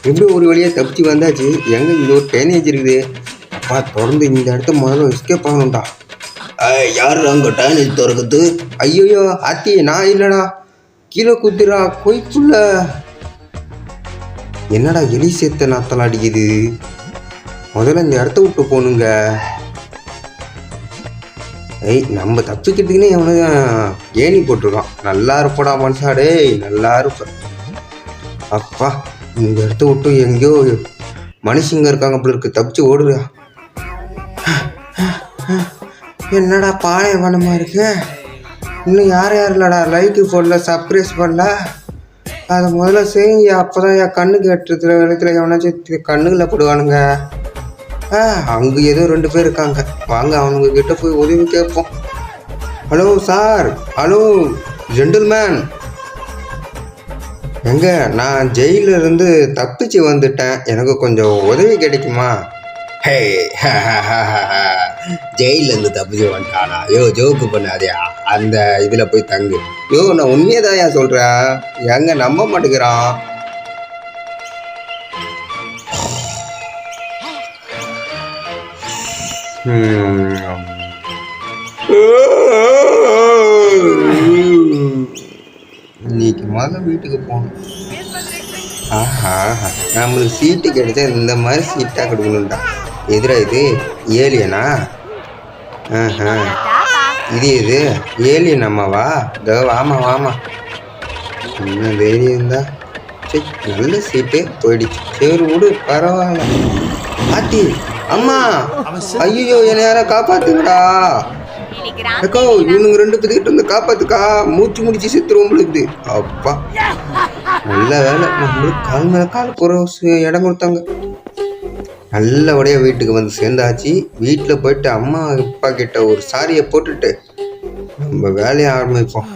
எப்படி ஒரு வழியாக தப்பிச்சு வந்தாச்சு. எங்கே இங்கே ஒரு டேனேஜ் இருக்குது. அப்பா திறந்து இந்த இடத்த முதல்ல எஸ்கேப் ஆகணும்டா. யார் அங்கே டேனேஜ் திறக்குது? ஐயோயோ ஆத்தி நான் இல்லைடா. கீழே குத்துறா கொய்க்குள்ள. என்னடா எலி சேர்த்த நாத்தலாம் அடிக்குது. முதல்ல இந்த இடத்த விட்டு போகணுங்க. நம்ம தப்பிக்கிறதுக்குன்னே எவனு ஏணி போட்டிருக்கான். நல்லா இருப்படா மனுஷாடே, நல்லா இருப்ப. அப்பா இந்த இடத்த விட்டு எங்கேயோ மனுஷங்க இருக்காங்க அப்படி இருக்கு. தப்பிச்சு ஓடுறா. என்னடா பாலைவனமா இருக்கு. இன்னும் யாரும் இல்லடா. லைட்டு போடல, சர்ப்ரைஸ் பண்ணல. அதை முதல்ல செய்ய. அப்போதான் என் கண்ணுக்கு எட்டுறதுல இடத்துல எவனாச்சும் கண்ணுகளை போடுவானுங்க. அங்கே ஏதோ 2 பேர் இருக்காங்க. வாங்க அவனுங்க கிட்ட போய் உதவி கேட்போம். Hello sir, hello gentleman. எங்க நான் ஜெயிலிருந்து தப்பிச்சு வந்துட்டேன். எனக்கு கொஞ்சம் உதவி கிடைக்குமா? ஹே ஜெயிலேருந்து தப்பிச்சு வந்துட்டானா? ஜோக்கு பண்ணாதியா. அந்த இதில் போய் தங்கு. நான் உண்மையதான் சொல்கிறேன். எங்க நம்ப மாட்டேங்கிறான். இன்னைக்கு முதல்ல வீட்டுக்கு போகணும். நம்மளுக்கு சீட்டு கிடைச்சா இந்த மாதிரி சீட்டாக கொடுக்கணும்டா. எதிரா இது ஏலியனா? இது ஏலியன் அம்மாவா? இதோ வாமா வாமா. என்ன தைரியம் இருந்தா. சரி நல்ல சீட்டு போயிடுச்சு. சரி விடு பரவாயில்ல. ஆத்தி அம்மா, ஐயோ என்னை யாரா காப்பாத்துங்கடா. அக்கா இவனுங்க 2 பேர்கிட்ட வந்து காப்பாத்துக்கா. மூச்சு முடிச்சு செத்துருவோம் இருக்குது. அப்பா நல்ல வேலை நம்மளுக்கு கால் மேலே கால் போகிற இடம் கொடுத்தாங்க. நல்லபடியாக வீட்டுக்கு வந்து சேர்ந்தாச்சு. வீட்டில் போயிட்டு அம்மா அப்பா கிட்ட ஒரு சாரியை போட்டுட்டு நம்ம வேலையை ஆரம்பிப்போம்.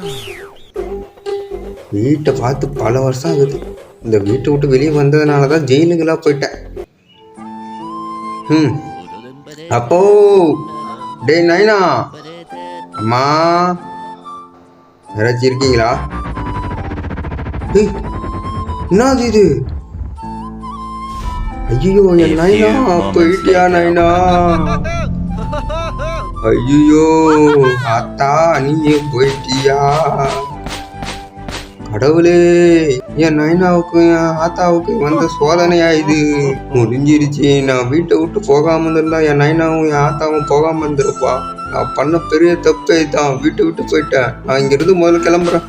வீட்டை பார்த்து பல வருஷம் ஆகுது. இந்த வீட்டை விட்டு வெளியே வந்ததுனால தான் ஜெயிலுக்கெல்லாம் போயிட்டேன். அப்போ டே நைனா, அம்மா யாராச்சும் இருக்கீங்களா? என்னது இது? ஐயோ என் நைனா போயிட்டியா நைனா? ஐயோ ஆத்தா நீ போயிட்டியா? கடவுளே, என் நைனாவுக்கு என் ஆத்தாவுக்கு வந்த சோதனையா இது. முடிஞ்சிருச்சு. நான் வீட்டை விட்டு போகாம இருந்தா என் நைனாவும் என் ஆத்தாவும் போகாம இருந்திருப்பா. நான் பண்ண பெரிய தப்பே தான். வீட்டை விட்டு போயிட்டேன். நான் இங்கிருந்து முதல்ல கிளம்புறேன்.